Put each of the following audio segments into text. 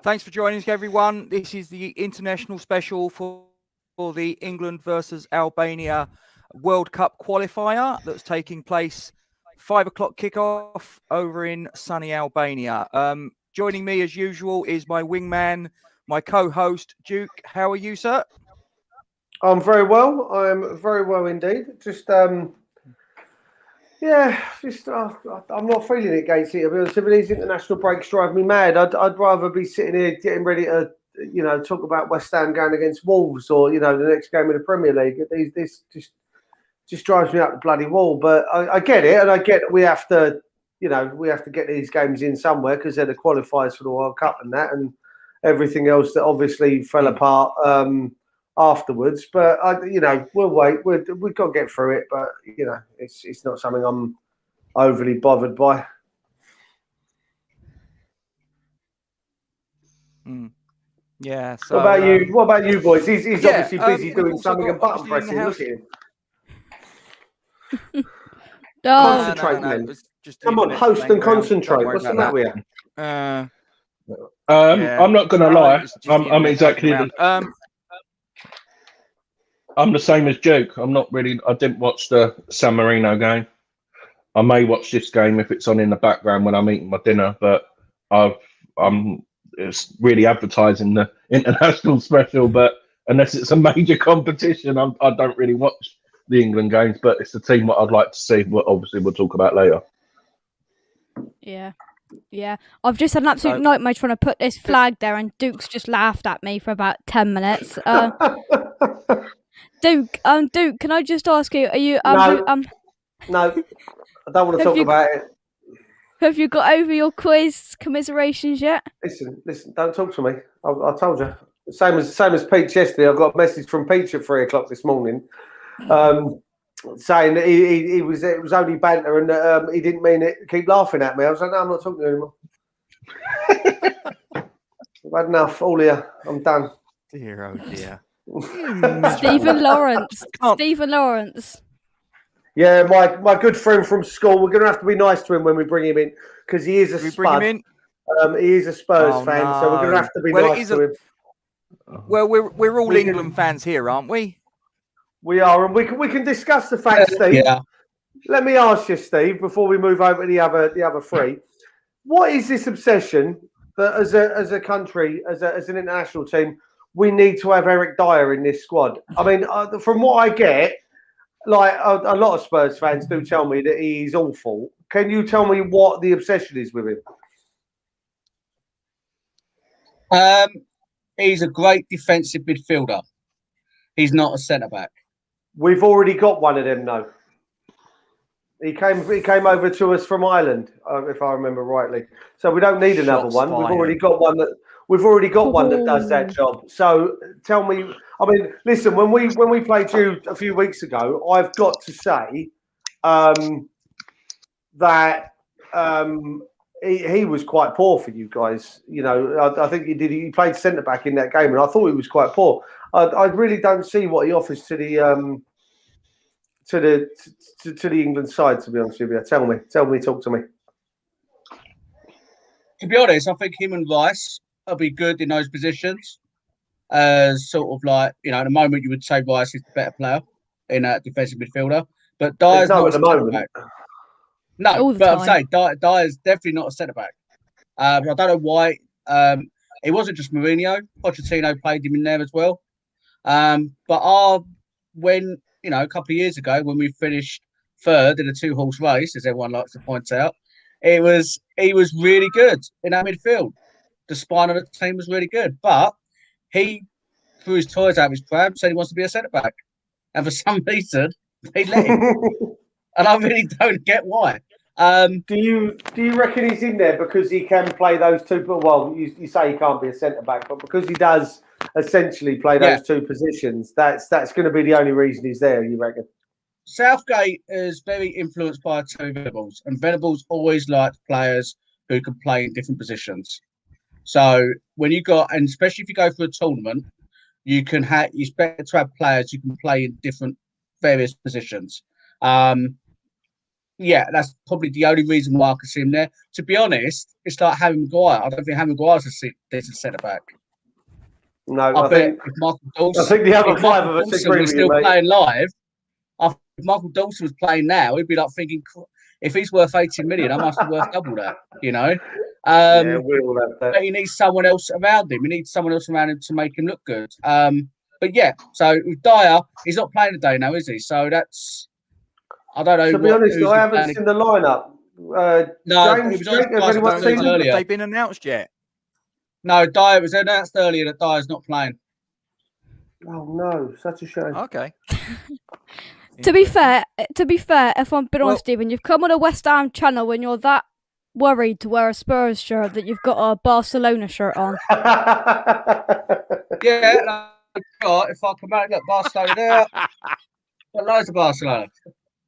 Thanks for joining us, everyone. This is the international special for the England versus Albania World Cup Qualifier that's taking place 5 o'clock kickoff over in sunny Albania. Joining me as usual is my wingman, my co-host, Duke. How are you, sir? I'm very well. I'm very well indeed. I'm not feeling it, Gatesy. To be honest, these international breaks drive me mad. I'd rather be sitting here getting ready to, talk about West Ham going against Wolves or, the next game of the Premier League. This just drives me up the bloody wall. But I get it, and I get we have to get these games in somewhere because they're the qualifiers for the World Cup and that, and everything else that obviously fell apart afterwards. But we'll wait. We've got to get through it. But it's not something I'm overly bothered by. Yeah. So, what about you? What about you, boys? He's obviously busy doing something and button pressing. Look at him. Concentrate, man. Come on, host and concentrate. What's the matter with you? I'm not going to lie. I'm exactly. I'm the same as Duke. I didn't watch the San Marino game. I may watch this game if it's on in the background when I'm eating my dinner, but it's really advertising the international special. But unless it's a major competition, I don't really watch the England games. But it's the team that I'd like to see. What obviously we'll talk about later. Yeah. I've just had an absolute nightmare trying to put this flag there, and Duke's just laughed at me for about 10 minutes. Duke, can I just ask you? Are you no, I don't want to talk about it. Have you got over your quiz commiserations yet? Listen, don't talk to me. I told you. Same as Peach yesterday. I got a message from Peach at 3 o'clock this morning, saying that it was only banter and he didn't mean it. Keep laughing at me. I was like, no, I'm not talking to you anymore. I've had enough. All here. I'm done. Dear, oh dear. Stephen Lawrence. Yeah, my good friend from school. We're going to have to be nice to him when we bring him in because he is a Spurs. Bring him in? He is a Spurs fan, so we're going to have to be nice to him. Well, we're all England fans here, aren't we? We are, and we can discuss the fact, Steve. Yeah. Let me ask you, Steve, before we move over to the other three. What is this obsession that, as a country, as an international team, we need to have Eric Dyer in this squad? I mean, from what I get, like a lot of Spurs fans do tell me that he's awful. Can you tell me what the obsession is with him? He's a great defensive midfielder. He's not a centre-back. We've already got one of them, though. He came over to us from Ireland, if I remember rightly. So we don't need another one. We've already got one that does that job. So tell me, I mean, listen, when we played you a few weeks ago, I've got to say that he was quite poor for you guys. I think he played centre back in that game, and I thought he was quite poor. I really don't see what he offers to the England side. To be honest with you, tell me, talk to me. To be honest, I think him and Rice will be good in those positions. Sort of like at the moment you would say Rice is the better player in a defensive midfielder, but Dyer's not at the moment. Back. No, but I'm saying Dyer's definitely not a centre back. I don't know why. It wasn't just Mourinho. Pochettino played him in there as well. But when a couple of years ago when we finished third in a 2-horse race, as everyone likes to point out, he was really good in that midfield. The spine of the team was really good, but he threw his toys out of his pram, said he wants to be a centre back, and for some reason they let him. And I really don't get why. Do you reckon he's in there because he can play those two? Well, you say he can't be a centre back, but because he does essentially play those two positions, that's going to be the only reason he's there. You reckon? Southgate is very influenced by Terry Venables, and Venables always liked players who can play in different positions. So when and especially if you go for a tournament, it's better to have players who can play in different various positions. yeah, that's probably the only reason why I could see him there. To be honest, it's like Harry Maguire. I don't think Harry Maguire's a decent centre back. No, I bet if Michael Dawson, I think the other if five Michael of us Dawson agree was with you, still mate. playing live, if Michael Dawson was playing now, he'd be like thinking, if he's worth 80 million, I must be worth double that, you know? Yeah, we all have that. But he needs someone else around him. He needs someone else around him to make him look good. But yeah, so with Dyer, he's not playing today now, is he? So that's, I don't know. To be honest, I haven't seen the lineup. No, James, it was on Jake, have anyone seen them? earlier. Have they been announced yet? No, Dyer was announced earlier that Dyer's not playing. Oh no, such a shame. Okay. To be fair, if I'm being honest, Stephen, you've come on a West Ham channel when you're that worried to wear a Spurs shirt that you've got a Barcelona shirt on. Yeah, if I come out, look, Barcelona there. Got loads of Barcelona.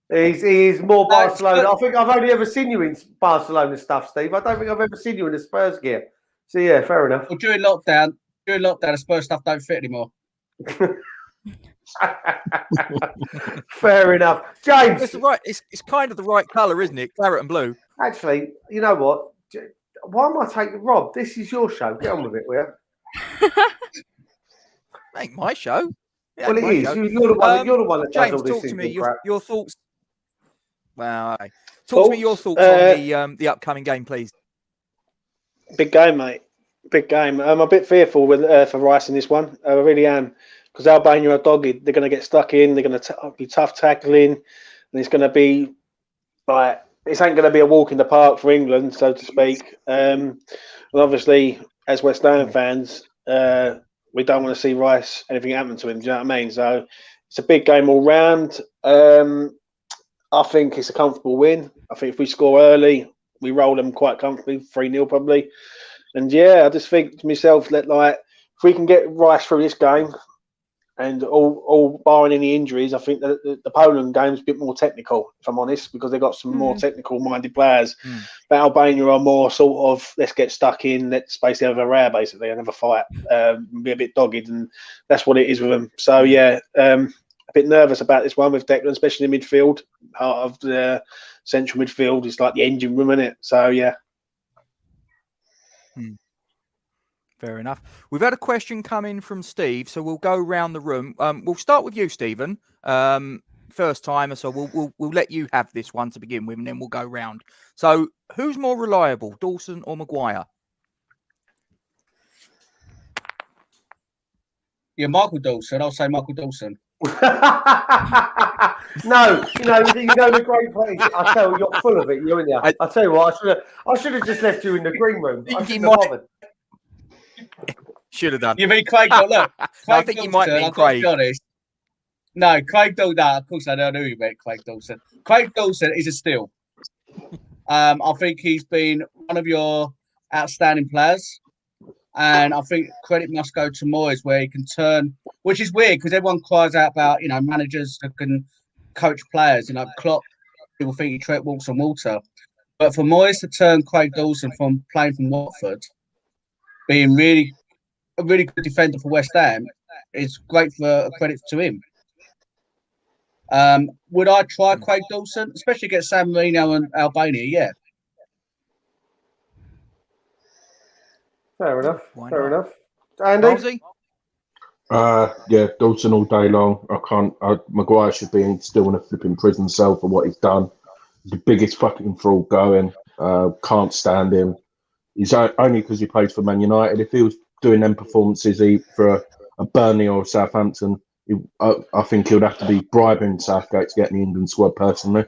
He's more Barcelona. I think I've only ever seen you in Barcelona stuff, Steve. I don't think I've ever seen you in the Spurs gear. So yeah, fair enough. Well, during lockdown, the Spurs stuff don't fit anymore. Fair enough, James. It's right. It's kind of the right colour, isn't it? Claret and blue. Actually, you know what? Why am I taking Rob? This is your show. Get on with it, will you? Ain't my show. Well, it is. You're the one. You're the one that does James, all this. talk to me. Crap. Your thoughts. Well, okay. Talk to me your thoughts on the upcoming game, please. Big game, mate. Big game. I'm a bit fearful for Rice in this one. I really am, because Albania are dogged. They're going to get stuck in. They're going to be tough tackling, and it's going to be like, this ain't going to be a walk in the park for England, so to speak. And obviously, as West Ham fans, we don't want to see Rice anything happen to him. Do you know what I mean? So it's a big game all round. I think it's a comfortable win. I think if we score early, we roll them quite comfortably, 3-0 probably. And yeah, I just think to myself that, like, if we can get Rice through this game, and all barring any injuries, I think that the Poland game's a bit more technical, if I'm honest, because they've got some more technical-minded players. But Albania are more sort of, let's get stuck in, let's basically have a row, basically, and have a fight, be a bit dogged, and that's what it is with them. So yeah, a bit nervous about this one with Declan, especially in midfield. Part of the central midfield is like the engine room, isn't it? So yeah. Fair enough. We've had a question come in from Steve, so we'll go round the room. We'll start with you, Stephen. First timer, so we'll let you have this one to begin with, and then we'll go round. So, who's more reliable, Dawson or Maguire? Yeah, Michael Dawson. I'll say Michael Dawson. No, you know the great place. I tell you, you're full of it. You're in there. I tell you what, I should have just left you in the green room. I shouldn't have bothered. Should have done. You mean Craig? Look, Craig I think you might mean Craig. Be honest. No, Craig Dawson. No, of course I don't know who you meant. Craig Dawson. Craig Dawson is a steal. I think he's been one of your outstanding players, and I think credit must go to Moyes, where he can turn. Which is weird because everyone cries out about managers that can coach players. Klopp, people think he walks on water, but for Moyes to turn Craig Dawson from playing from Watford, being a really good defender for West Ham, is great for a credit to him. Would I try Craig Dawson, especially against San Marino and Albania? Yeah. Fair enough. Fair enough. Andy? Yeah, Dawson all day long. Maguire should be still in a flipping prison cell for what he's done. He's the biggest fucking fraud going. Can't stand him. He's only because he plays for Man United. If he was doing them performances for a Burnley or a Southampton, I think he would have to be bribing Southgate to get in the England squad personally.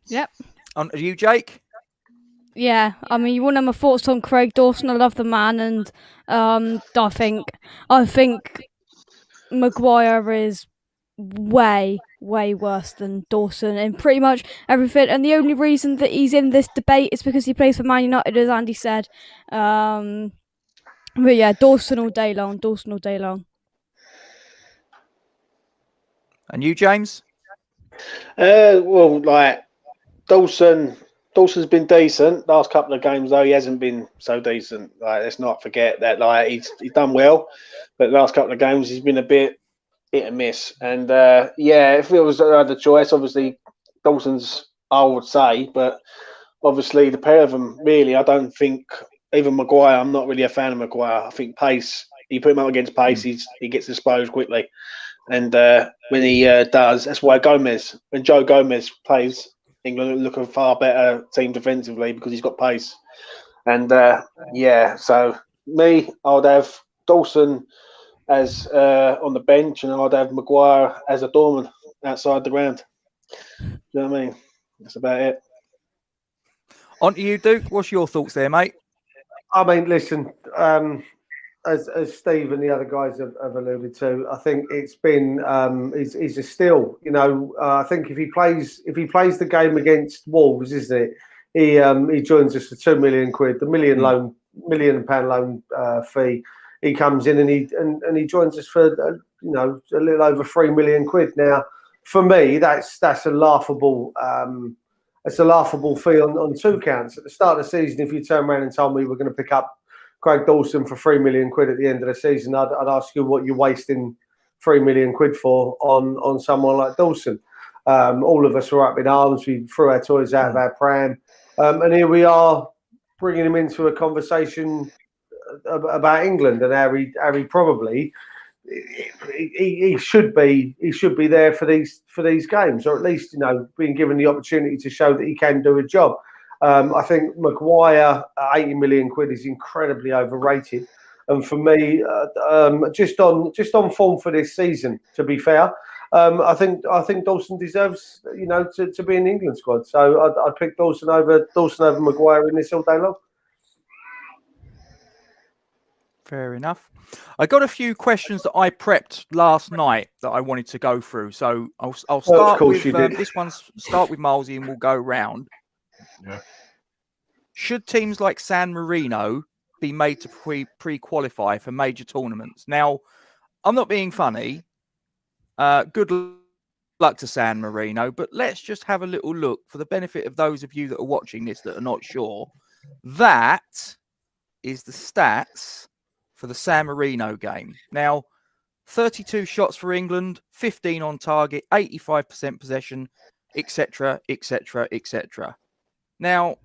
Yep. On to you, Jake? Yeah, I mean, you want to know my thoughts on Craig Dawson. I love the man, and I think Maguire is way worse than Dawson in pretty much everything. And the only reason that he's in this debate is because he plays for Man United, as Andy said. But yeah, Dawson all day long. Dawson all day long. And you, James? Well, like Dawson's been decent. Last couple of games though, he hasn't been so decent. Like, let's not forget that. Like, he's done well, but the last couple of games he's been a bit hit and miss. And if it was the choice, obviously Dawson's, I would say, but obviously the pair of them, really, I don't think, even Maguire, I'm not really a fan of Maguire. I think pace, you put him up against pace, he gets exposed quickly. And when he does, that's why when Joe Gomez plays, England look a far better team defensively because he's got pace. And so me, I would have Dawson as on the bench, and I'd have Maguire as a doorman outside the ground. Do you know what I mean? That's about it. On to you, Duke. What's your thoughts there, mate? I mean, listen, as Steve and the other guys have alluded to, I think it's been he's a steal. You know, I think if he plays the game against Wolves, isn't it? He joins us for £2 million, the £1 million loan fee. He comes in and he joins us for a little over £3 million. Now, for me, that's a laughable fee on two counts. At the start of the season, if you turn around and told me we're going to pick up Craig Dawson for £3 million at the end of the season, I'd ask you what you're wasting £3 million for on someone like Dawson. All of us were up in arms. We threw our toys out of our pram, and here we are bringing him into a conversation about England and how he probably he should be there for these games, or at least being given the opportunity to show that he can do a job. I think Maguire, £80 million is incredibly overrated, and for me, just on form for this season, to be fair, I think Dawson deserves to be in the England squad. So I'd pick Dawson over Maguire in this all day long. Fair enough. I got a few questions that I prepped last night that I wanted to go through. So I'll start with this one. Start with Milesy and we'll go round. Yeah. Should teams like San Marino be made to pre-qualify for major tournaments? Now, I'm not being funny. Good luck to San Marino, but let's just have a little look for the benefit of those of you that are watching this that are not sure. That is the stats for the San Marino game. Now, 32 shots for England, 15 on target, 85% possession, etc., etc., etc. Now,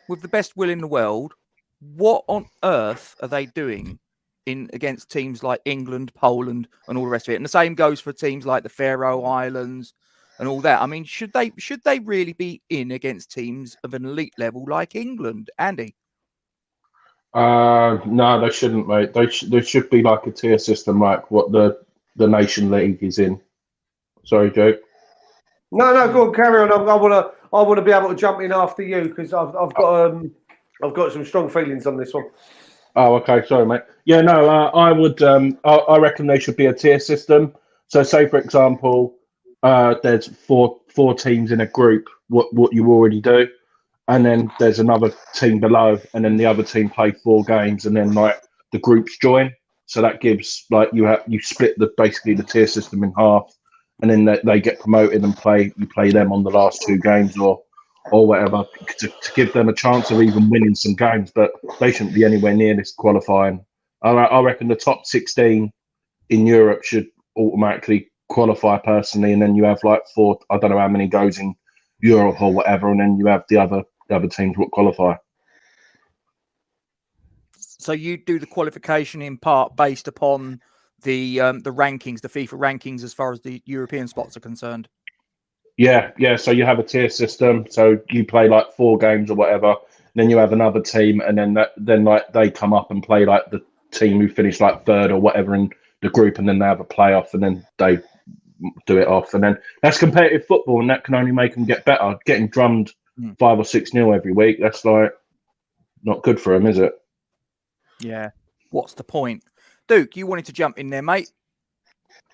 with the best will in the world, what on earth are they doing against teams like England, Poland, and all the rest of it? And the same goes for teams like the Faroe Islands and all that. I mean, should they really be in against teams of an elite level like England, Andy? No, they shouldn't, mate. There should be like a tier system, like what the Nation League is in. Sorry, Joe. No, go on, carry on. I want to be able to jump in after you because I've got some strong feelings on this one. Oh, okay. Sorry, mate. Yeah, no, I would. I reckon there should be a tier system. So, say for example, there's four teams in a group. What you already do. And then there's another team below, and then the other team play 4 games, and then like the groups join. So that gives like you split basically the tier system in half, and then they get promoted and you play them on the last 2 games or whatever to give them a chance of even winning some games. But they shouldn't be anywhere near this qualifying. I reckon the top 16 in Europe should automatically qualify personally, and then you have like 4. I don't know how many goes in Europe or whatever, and then you have the other teams will qualify. So you do the qualification in part based upon the rankings, the FIFA rankings, as far as the European spots are concerned. Yeah. So you have a tier system. So you play like 4 games or whatever. Then you have another team, and then like they come up and play like the team who finished like 3rd or whatever in the group, and then they have a playoff, and then they do it off. And then that's competitive football, and that can only make them get better. Getting drummed 5 or 6-0 every week, that's like not good for them, is it? Yeah. What's the point? Duke, you wanted to jump in there, mate.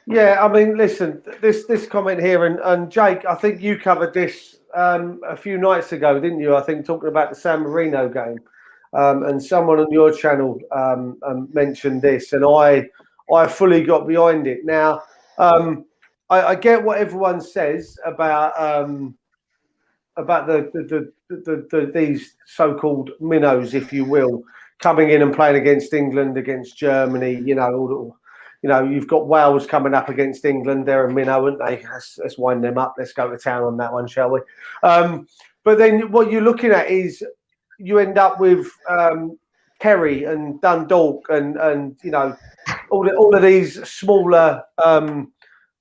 Yeah, I mean, listen, this comment here, and Jake, I think you covered this a few nights ago, didn't you? I think talking about the San Marino game, and someone on your channel mentioned this, and I fully got behind it. Now, I get what everyone says about these so-called minnows, if you will, coming in and playing against England, against Germany, you've got Wales coming up against England. They're a minnow, aren't they? Let's wind them up. Let's go to town on that one, shall we? But then what you're looking at is you end up with Kerry and Dundalk and all of these smaller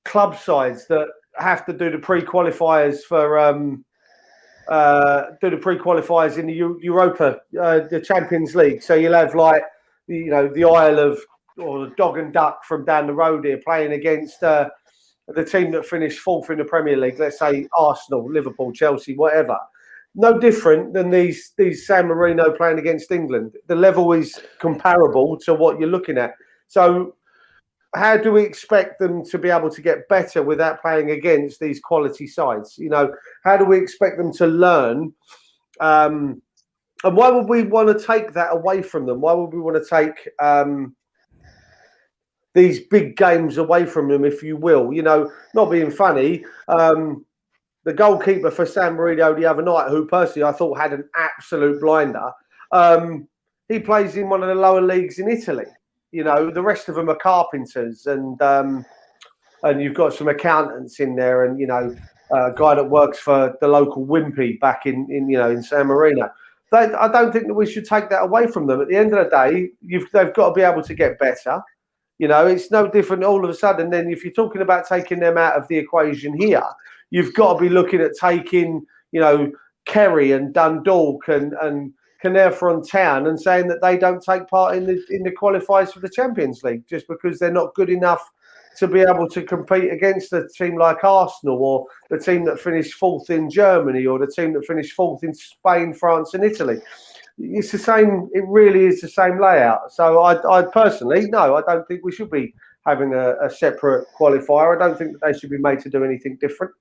club sides that have to do the pre-qualifiers in the Europa, the Champions League. So you'll have the Isle of or the Dog and Duck from down the road here playing against the team that finished fourth in the Premier League. Let's say Arsenal, Liverpool, Chelsea, whatever. No different than these San Marino playing against England. The level is comparable to what you're looking at. So how do we expect them to be able to get better without playing against these quality sides? How do we expect them to learn? And why would we want to take that away from them? Why would we want to take these big games away from them, if you will? Not being funny, the goalkeeper for San Marino the other night, who personally I thought had an absolute blinder, he plays in one of the lower leagues in Italy. The rest of them are carpenters, and you've got some accountants in there, and a guy that works for the local Wimpy back in San Marino. I don't think that we should take that away from them. At the end of the day, they've got to be able to get better. It's no different all of a sudden. Then if you're talking about taking them out of the equation here, you've got to be looking at taking, Kerry and Dundalk and Caernarfon Town and saying that they don't take part in the qualifiers for the Champions League just because they're not good enough to be able to compete against a team like Arsenal or the team that finished fourth in Germany or the team that finished fourth in Spain, France and Italy. It's the same. It really is the same layout. So I personally, no, I don't think we should be having a separate qualifier. I don't think that they should be made to do anything different.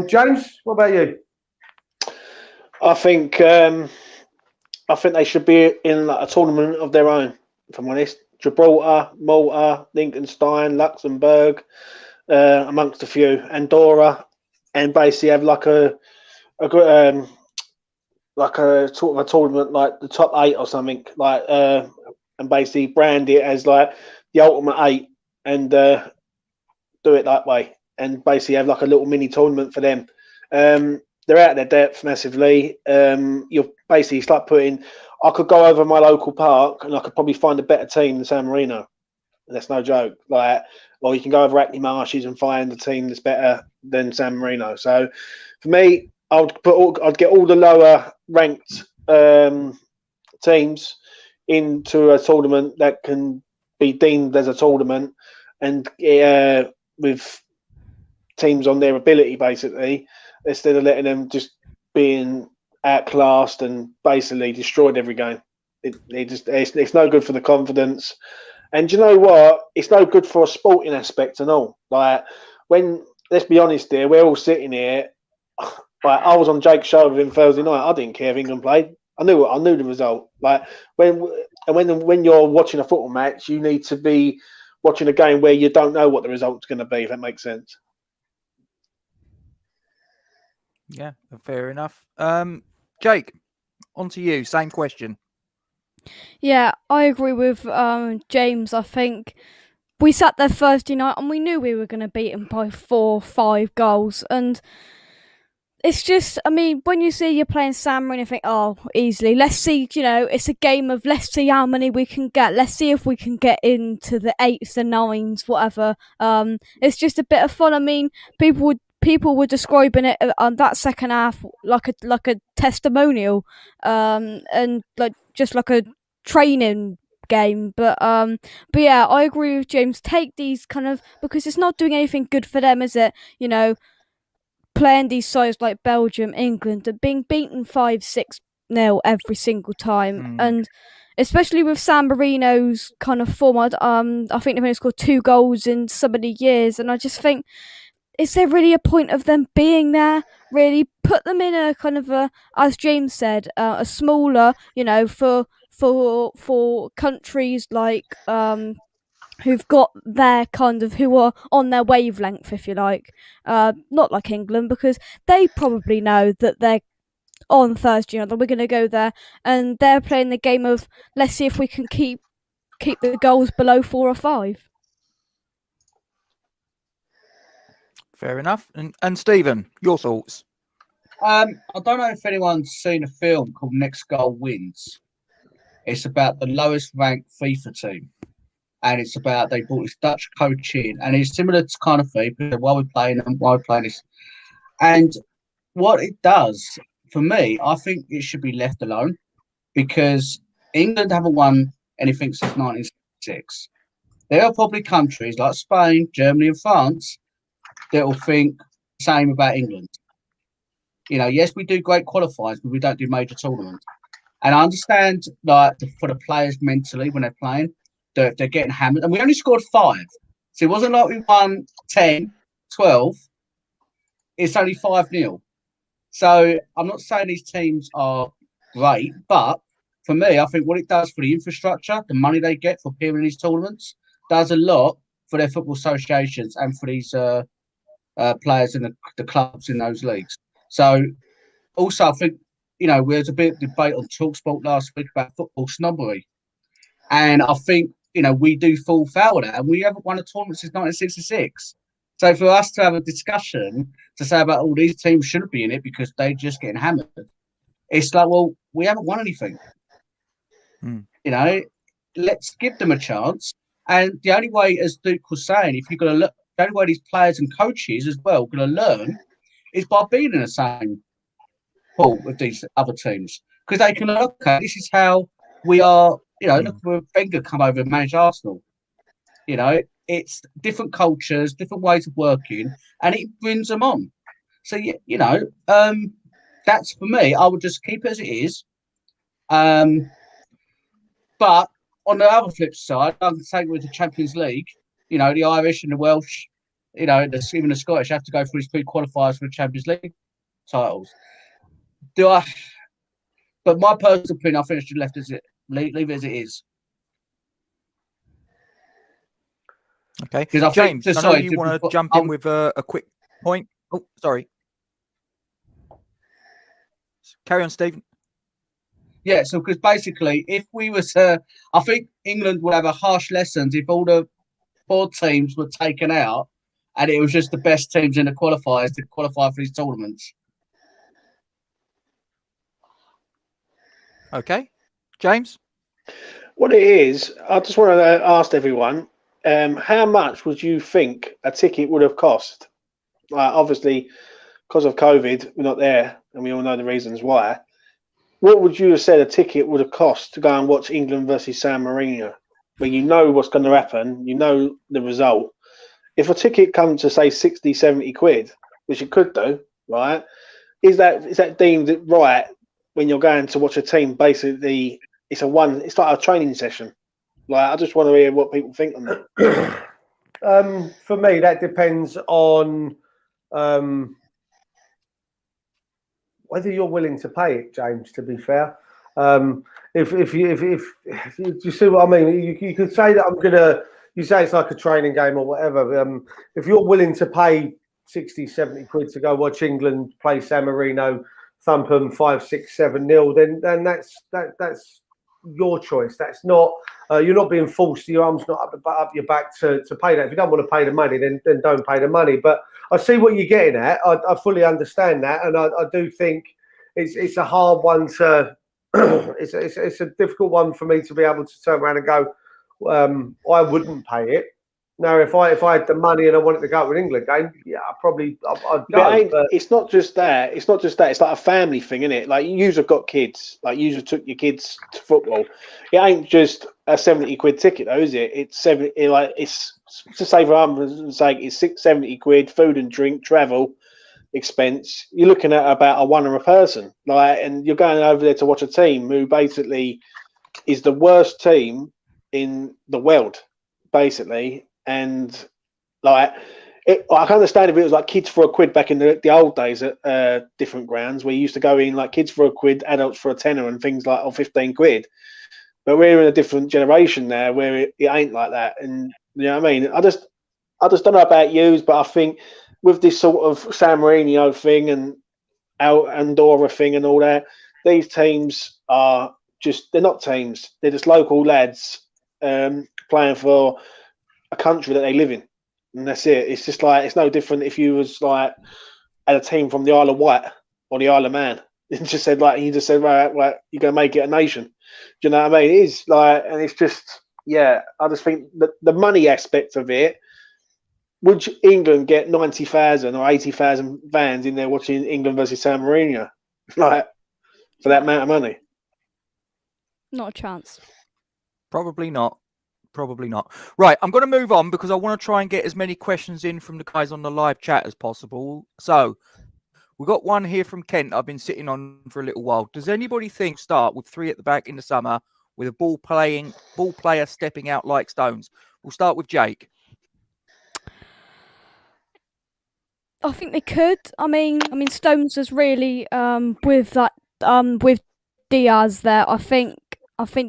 James, what about you? I think they should be in a tournament of their own, if I'm honest. Gibraltar, Malta, Liechtenstein, Luxembourg, amongst a few, Andorra, and basically have like a sort of a tournament like the top 8 or something, and basically brand it as like the ultimate 8 and do it that way, and basically have like a little mini tournament for them. They're out of their depth massively. You're basically, it's like I could go over my local park and I could probably find a better team than San Marino. That's no joke. Or you can go over Hackney Marshes and find a team that's better than San Marino. So for me, I'd get all the lower ranked teams into a tournament that can be deemed as a tournament, and with teams on their ability basically, instead of letting them just being outclassed and basically destroyed every game. It's no good for the confidence. And you know what? It's no good for a sporting aspect and all. Let's be honest here, we're all sitting here. I was on Jake's show with him Thursday night. I didn't care if England played. I knew the result. When you're watching a football match, you need to be watching a game where you don't know what the result's going to be, if that makes sense. Yeah, fair enough. Jake, on to you. Same question. Yeah, I agree with James. I think we sat there Thursday night and we knew we were going to beat them by 4 or 5 goals. And it's just, when you see you're playing San Marino, you think, oh, easily. Let's see, it's a game of let's see how many we can get. Let's see if we can get into the 8s, the 9s, whatever. It's just a bit of fun. People were describing it on that second half like a testimonial, and just like a training game. But yeah, I agree with James. Take these because it's not doing anything good for them, is it? Playing these sides like Belgium, England, and being beaten 5-6-0 every single time, and especially with San Marino's kind of form. I think they've only scored 2 goals in so many years, and I just think, is there really a point of them being there? Really put them in a kind of as James said, a smaller, for countries like who've got their who are on their wavelength, if you like. Not like England, because they probably know that they're on Thursday night, that we're going to go there, and they're playing the game of let's see if we can keep the goals below 4 or 5. Fair enough. And Stephen, your thoughts? I don't know if anyone's seen a film called Next Goal Wins. It's about the lowest ranked FIFA team. And it's about they brought this Dutch coach in. And it's similar to kind of thing. Why we're playing them, why we're playing this. And what it does, for me, I think it should be left alone. Because England haven't won anything since 1966. There are probably countries like Spain, Germany, and France that will think the same about England. You know, yes, we do great qualifiers, but we don't do major tournaments. And I understand, like, for the players mentally when they're playing, they're getting hammered. And we only scored 5. So it wasn't like we won 10, 12. It's only 5-0. So I'm not saying these teams are great, but for me, I think what it does for the infrastructure, the money they get for appearing in these tournaments, does a lot for their football associations and for these players in the clubs in those leagues. So also, I think, you know, there was a bit of debate on TalkSport last week about football snobbery. And I think, you know, we do fall foul of that. And we haven't won a tournament since 1966. So for us to have a discussion to say about all these teams shouldn't be in it because they're just getting hammered, it's like, well, we haven't won anything. You know, let's give them a chance. And the only way, as Duke was saying, if you're going to look, the only way these players and coaches as well going to learn is by being in the same pool with these other teams. Because they can look at this is how we are, you know, look where Wenger come over and manage Arsenal. You know, it's different cultures, different ways of working, and it brings them on. So, you know, that's for me. I would just keep it as it is. But on the other flip side, I can say with the Champions League, you know, the Irish and the Welsh, you know, even the Scottish have to go through these 3 qualifiers for the Champions League titles. But my personal opinion, I think it should leave it as it is. Okay. James, I know you want to jump in with a quick point. Oh, sorry. Carry on, Stephen. Yeah, so because basically, if we were to, I think England would have a harsh lessons if all the 4 teams were taken out and it was just the best teams in the qualifiers to qualify for these tournaments. Okay. James? What it is, I just want to ask everyone, how much would you think a ticket would have cost? Obviously, because of COVID, we're not there, and we all know the reasons why. What would you have said a ticket would have cost to go and watch England versus San Marino, where you know what's going to happen, you know the result? If a ticket comes to, say, 60, 70 quid, which it could do, right, is that deemed right when you're going to watch a team? Basically, it's like a training session. Like, I just want to hear what people think on that. For me, that depends on whether you're willing to pay it, James. To be fair, if you see what I mean, you could say that you say it's like a training game or whatever. If you're willing to pay 60, 70 quid to go watch England play San Marino, thump them 5-6, 7-0, then that's your choice. That's not you're not being forced. Your arm's not up your back to pay that. If you don't want to pay the money, then don't pay the money. But I see what you're getting at. I fully understand that, and I do think it's a hard one to. it's a difficult one for me to be able to turn around and go. I wouldn't pay it. Now, if I had the money and I wanted to go to an England game, yeah, I'd go. But it's not just that. It's not just that. It's like a family thing, isn't it? Like, you've got kids. Like, you took your kids to football. It ain't just a 70 quid ticket, though, is it? It's 70. Like, it's to save for argument's sake, it's 70 quid, food and drink, travel expense. You're looking at about a £1 a person. Like, and you're going over there to watch a team who basically is the worst team in the world, basically. And like, I can understand if it was like kids for £1 back in the old days at different grounds where you used to go in like kids for £1, adults for a tenner, and things like, or 15 quid. But we're in a different generation now where it ain't like that. And you know what I mean? I just don't know about you, but I think with this sort of San Marino thing and Andorra thing and all that, these teams are they're not teams. They're just local lads playing for a country that they live in. and that's it. It's just like it's no different if you was like had a team from the Isle of Wight or the Isle of Man. It just said right, you're gonna make it a nation. Do you know what I mean? It is like, and it's just I just think that the money aspect of it. Would England get 90,000 or 80,000 fans in there watching England versus San Marino, like for that amount of money? Not a chance. Probably not. Probably not. Right, I'm going to move on because I want to try and get as many questions in from the guys on the live chat as possible. So we've got one here from Kent I've been sitting on for a little while. Does anybody think start with 3 at the back in the summer with a ball player stepping out like Stones? We'll start with Jake. I think they could. I mean, Stones was really with that with Diaz there. I think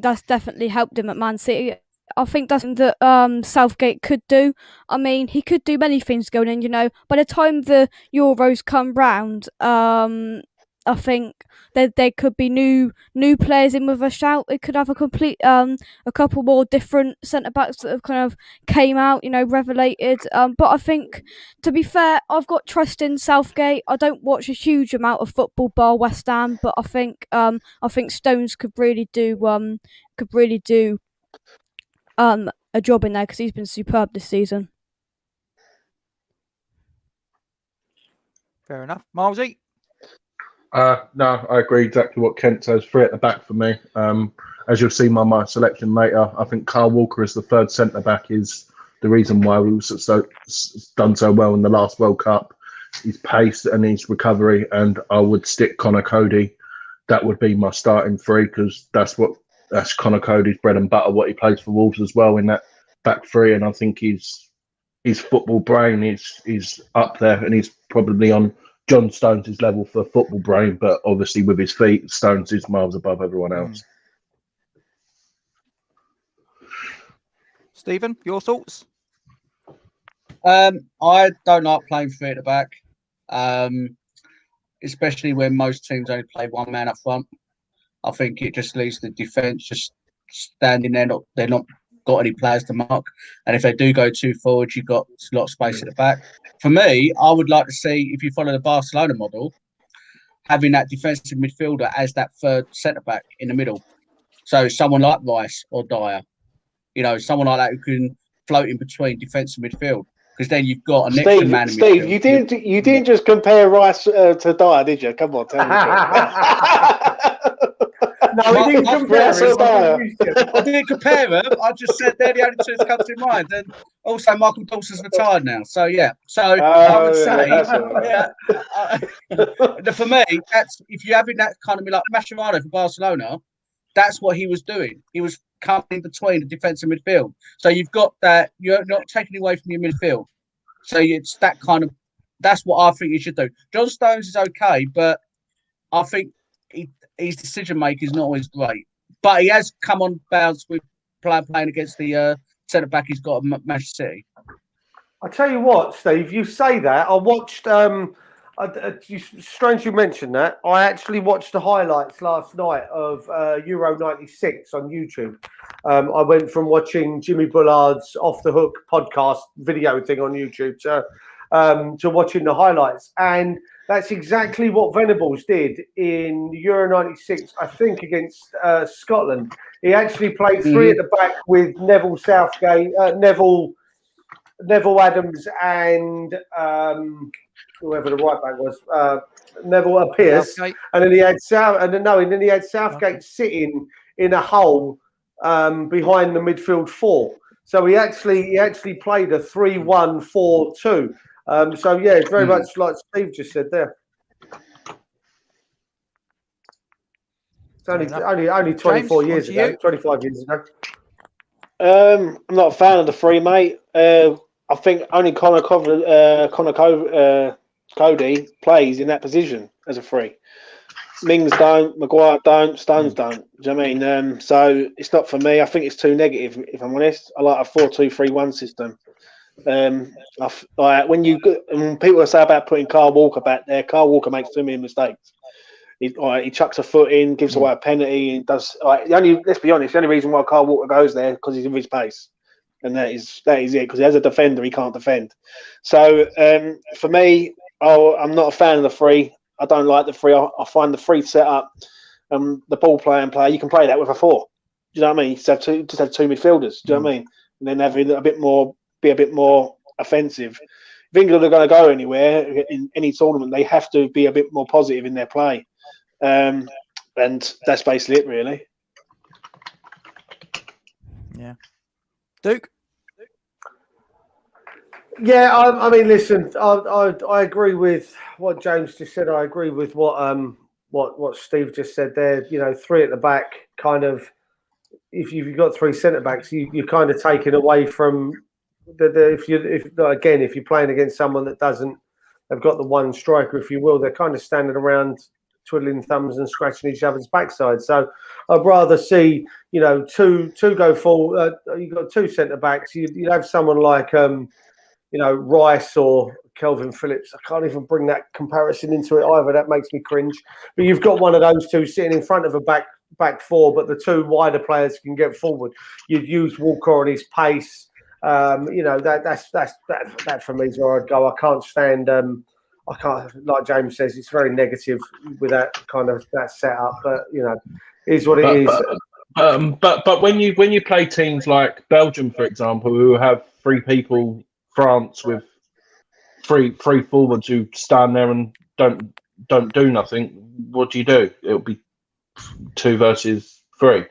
that's definitely helped him at Man City. I think that's something that Southgate could do. I mean, he could do many things going in. You know, by the time the Euros come round, I think there could be new players in with a shout. It could have a couple more different centre backs that have kind of came out, you know, revelated. But I think, to be fair, I've got trust in Southgate. I don't watch a huge amount of football bar West Ham, but I think Stones could really do a job in there because he's been superb this season. Fair enough. Milesy? No, I agree exactly what Kent says. 3 at the back for me. As you'll see my selection later, I think Kyle Walker as the third centre back is the reason why we were done so well in the last World Cup. His pace and his recovery, and I would stick Connor Cody. That would be my starting 3 because that's Connor Cody's bread and butter. What he plays for Wolves as well in that back 3, and I think his football brain is up there, and he's probably on John Stones' level for football brain, but obviously with his feet, Stones is miles above everyone else. Stephen, your thoughts? I don't like playing 3 at the back, especially when most teams only play one man up front. I think it just leaves the defence just standing there. They're not got any players to mark, and if they do go too forward, you've got a lot of space at the back. For me, I would like to see, if you follow the Barcelona model, having that defensive midfielder as that third centre back in the middle. So someone like Rice or Dyer, you know, someone like that who can float in between defence and midfield. Because then you've got an extra man in midfield. Steve, you didn't just compare Rice to Dyer, did you? Come on, tell me. No, he didn't compare him. I didn't compare them. I just said they're the only 2 that come to mind. And also, Michael Dawson's retired now. So, yeah. So, I would say, for me, that's if you're having that kind of like Mascherano for Barcelona, that's what he was doing. He was coming between the defence and midfield. So, you've got that, you're not taking away from your midfield. So, it's that kind of, that's what I think you should do. John Stones is okay, but I think his decision making is not always great, but he has come on bounds with playing against the centre back he's got at Manchester City. I tell you what, Steve, you say that. I watched. Strange you mentioned that. I actually watched the highlights last night of Euro '96 on YouTube. I went from watching Jimmy Bullard's Off the Hook podcast video thing on YouTube to watching the highlights, and that's exactly what Venables did in Euro '96, I think, against Scotland. He actually played 3 at the back with Neville Southgate, Neville Adams, and whoever the right back was, Neville Pearce, and then he had Southgate sitting in a hole behind the midfield 4. So he actually played a 3-1-4-2. So yeah, it's very much like Steve just said there. It's only 24 years ago, 25 years ago. I'm not a fan of the 3, mate. I think only Connor Cody plays in that position as a 3. Mings don't, Maguire don't, Stones don't. Do you know what I mean? So it's not for me. I think it's too negative, if I'm honest. I like a 4-2-3-1 system. When people say about putting Kyle Walker back there, Kyle Walker makes too many mistakes. He chucks a foot in, gives away a penalty, and does. Let's be honest, the only reason why Kyle Walker goes there because he's in his pace. and that is it. Because as a defender, he can't defend. So for me, I'm not a fan of the free. I don't like the free. I find the free setup, the ball playing player. You can play that with a 4. Do you know what I mean? Just have two midfielders. Do you know what I mean? And then have it be a bit more offensive. If England are going to go anywhere in any tournament, they have to be a bit more positive in their play. And that's basically it, really. Yeah. Duke? Yeah, I mean, listen, I agree with what James just said. I agree with what Steve just said there. 3 at the back, kind of. If you've got 3 centre backs, you're kind of taking away from if you're playing against someone that doesn't have got the one striker, if you will, they're kind of standing around twiddling thumbs and scratching each other's backside. So I'd rather see two go full. You've got 2 centre backs. You'd have someone like Rice or Kelvin Phillips. I can't even bring that comparison into it either. That makes me cringe. But you've got one of those 2 sitting in front of a back 4, but the 2 wider players can get forward. You'd use Walker on his pace. That for me is where I'd go. I can't stand. I can't, like James says, it's very negative with that kind of that setup. But is what it is. But when you play teams like Belgium, for example, who have 3 people, France with three forwards who stand there and don't do nothing, what do? It'll be 2 versus 3.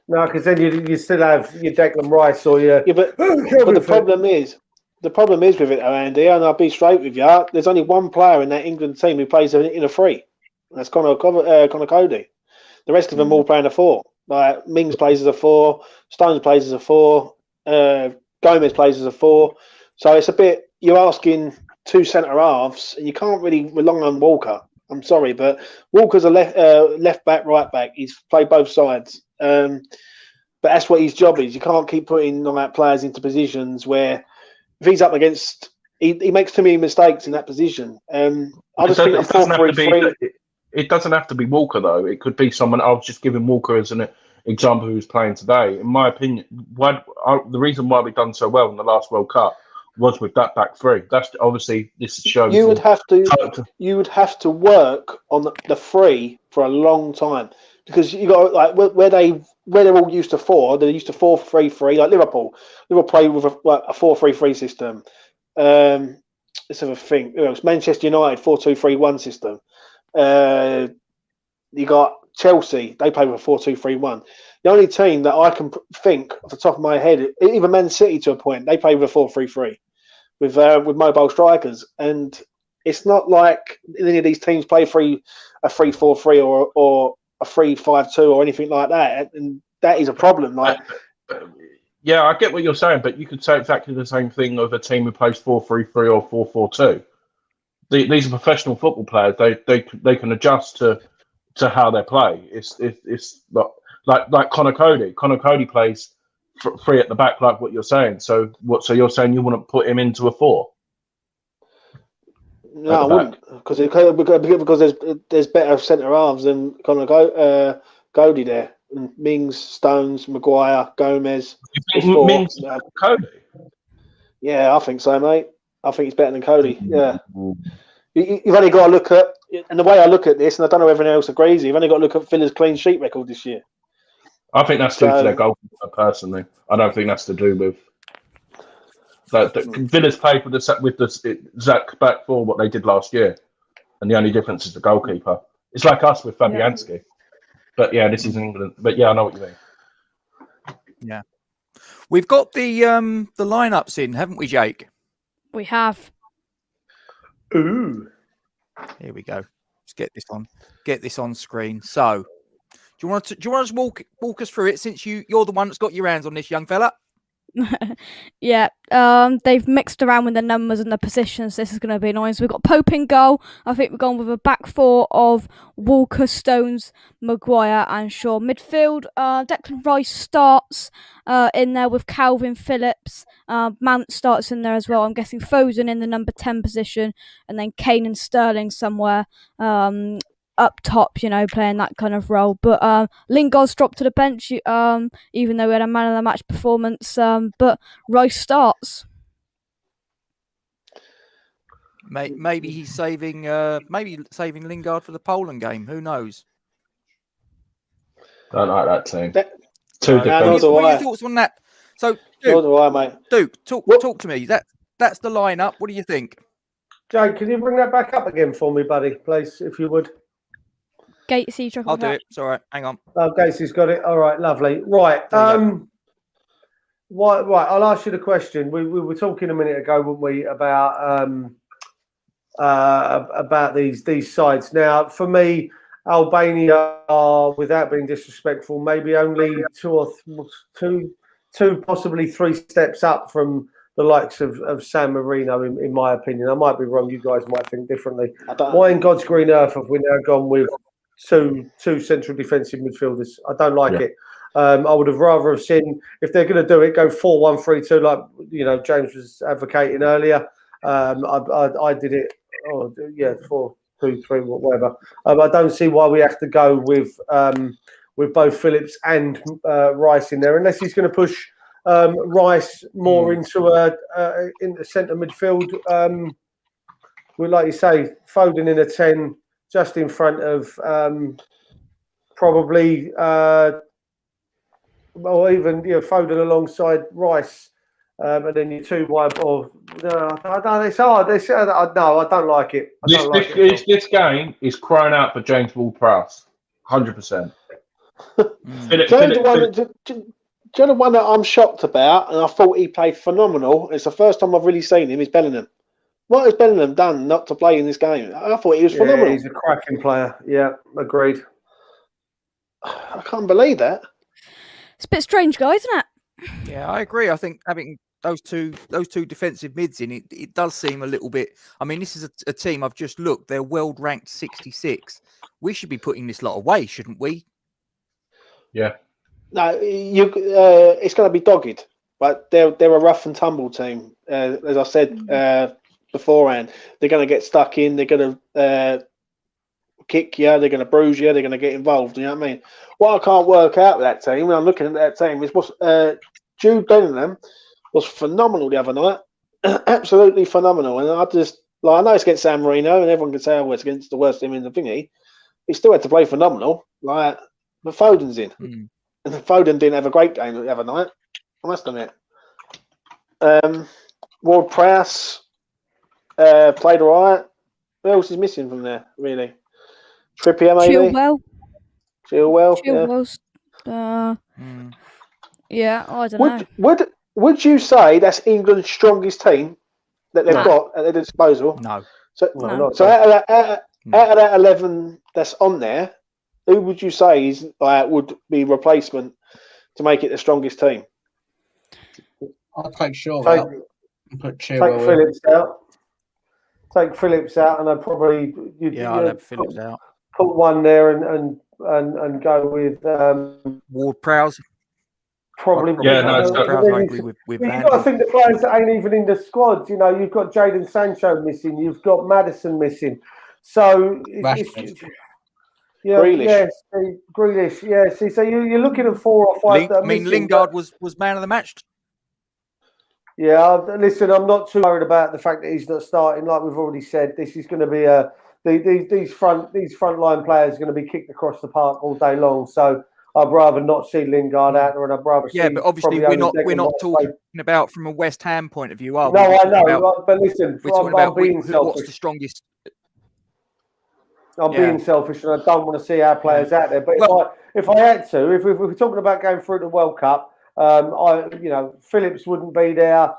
No, because then you still have your Declan Rice or your. Yeah, but the problem is with it, Andy, and I'll be straight with you. There's only one player in that England team who plays in a 3. That's Connor Cody. The rest of them all play in a 4. Like Mings plays as a 4, Stones plays as a 4, Gomez plays as a 4. So it's a bit. You're asking 2 centre halves, and you can't really rely on Walker. I'm sorry, but Walker's a left back, right back. He's played both sides. But that's what his job is. You can't keep putting players into positions where if he's up against, he makes too many mistakes in that position. I just think a 4-3-3. It doesn't have to be Walker though. It could be someone. I was just giving Walker as an example who's playing today. In my opinion, the reason why we've done so well in the last World Cup was with that back 3. That's obviously this shows. You would have to work on the 3 for a long time because you got where they're all used to 4. They're used to 4-3-3 like Liverpool. Liverpool play with a 4-3-3 system. Let's have a think. It's Manchester United 4-2-3-1 system. You got Chelsea. They play with a 4-2-3-1. The only team that I can think off the top of my head, even Man City to a point, they play with a 4-3-3 with mobile strikers, and it's not like any of these teams play a 3-4-3 or a 3-5-2 or anything like that, and that is a problem. Yeah, I get what you're saying, but you could say exactly the same thing of a team who plays 4-3-3 or 4-4-2. These are professional football players. They can adjust to how they play. It's not like Connor Cody. Connor Cody plays 3 at the back, like what you're saying. So you're saying you wouldn't put him into a 4? No, I wouldn't, because there's better centre halves than Connor Cody there. And Mings, Stones, Maguire, Gomez. You think Mings Cody? Yeah, I think so, mate. I think he's better than Cody. Yeah. You've only got to look at, and the way I look at this, and I don't know if everyone else agrees, you've only got to look at Villa's clean sheet record this year. I think that's due to their goalkeeper, personally. I don't think that's to do with Villa's played with the Zach back 4 what they did last year, and the only difference is the goalkeeper. It's like us with Fabianski. Yeah. But yeah, this is England. But yeah, I know what you mean. Yeah, we've got the lineups in, haven't we, Jake? We have. Ooh, here we go. Let's get this on screen. So, do you want to just walk us through it, since you're the one that's got your hands on this, young fella? Yeah, they've mixed around with the numbers and the positions. This is going to be annoying. So we've got Pope in goal. I think we've gone with a back 4 of Walker, Stones, Maguire and Shaw. Midfield, Declan Rice starts in there with Calvin Phillips. Mount starts in there as well. I'm guessing Foden in the number 10 position, and then Kane and Sterling somewhere. up top, you know, playing that kind of role. But Lingard's dropped to the bench, even though he had a man of the match performance. But Rice starts. Maybe he's saving Lingard for the Poland game. Who knows? Don't like that team. What are your thoughts on that? So, Duke, mate. Duke, talk to me. That's the lineup. What do you think? Jay, can you bring that back up again for me, buddy, please, if you would? Gatesy, I'll do it. It's all right. Hang on. Oh, Gatesy's got it. All right, lovely. Right. Right. I'll ask you the question. We were talking a minute ago, weren't we, about these sides. Now, for me, Albania are, without being disrespectful, maybe only two, possibly three steps up from the likes of San Marino, in my opinion. I might be wrong. You guys might think differently. Why in God's green earth have we now gone with two central defensive midfielders? I don't like it. I would have rather have seen, if they're going to do it, go 4-1-3-2, like James was advocating earlier. I did it. 4-2-3, whatever. I don't see why we have to go with both Phillips and Rice in there, unless he's going to push Rice more into centre midfield. Like you say, Foden in a 10, just in front of probably, or even Foden alongside Rice. And then you two wide ball. No, it's hard. No, I don't like it. This game is crying out for James Ward-Prowse, 100%. Do you know the one that I'm shocked about, and I thought he played phenomenal? It's the first time I've really seen him. Is Bellingham. What has Bellingham done not to play in this game? I thought he was phenomenal. He's a cracking player. Yeah, agreed. I can't believe that. It's a bit strange, guys, isn't it? Yeah, I agree. I think having those two defensive mids in it does seem a little bit. I mean, this is a team I've just looked. They're world ranked 66. We should be putting this lot away, shouldn't we? Yeah. No, it's going to be dogged, but they're a rough and tumble team. As I said beforehand, they're going to get stuck in. They're going to kick you. They're going to bruise you. They're going to get involved. You know what I mean? What I can't work out with that team, when I'm looking at that team, is Jude Bellingham was phenomenal the other night. Absolutely phenomenal. And I know it's against San Marino, and everyone can say, oh, it's against the worst team in the thingy. He still had to play phenomenal. But Foden's in. And Foden didn't have a great game the other night. I must admit. Ward-Prowse played all right. Who else is missing from there, really? Trippier, maybe? Chilwell. Yeah, I don't know. Would you say that's England's strongest team that they've got at their disposal? No. So out of that 11 that's on there, who would you say would be replacement to make it the strongest team? I'll take Shaw out and put Chilwell Take Phillips out. Take Phillips out, and I'd probably I'll have Phillips out. Put one there and go with Ward-Prowse. Probably. I agree with you've got to think the players that ain't even in the squad. You've got Jadon Sancho missing. You've got Maddison missing. So Grealish. Yeah. See, so you're looking at 4 or 5. Lingard was man of the match. Yeah, listen, I'm not too worried about the fact that he's not starting. Like we've already said, this is going to be these frontline players are going to be kicked across the park all day long. So I'd rather not see Lingard out there, and I'd rather see. Yeah, but obviously we're not talking about from a West Ham point of view, are we? No, I know. But listen, we're talking about what's the strongest. I'm being selfish, and I don't want to see our players out there. But if I had to, if we're talking about going through the World Cup, Phillips wouldn't be there.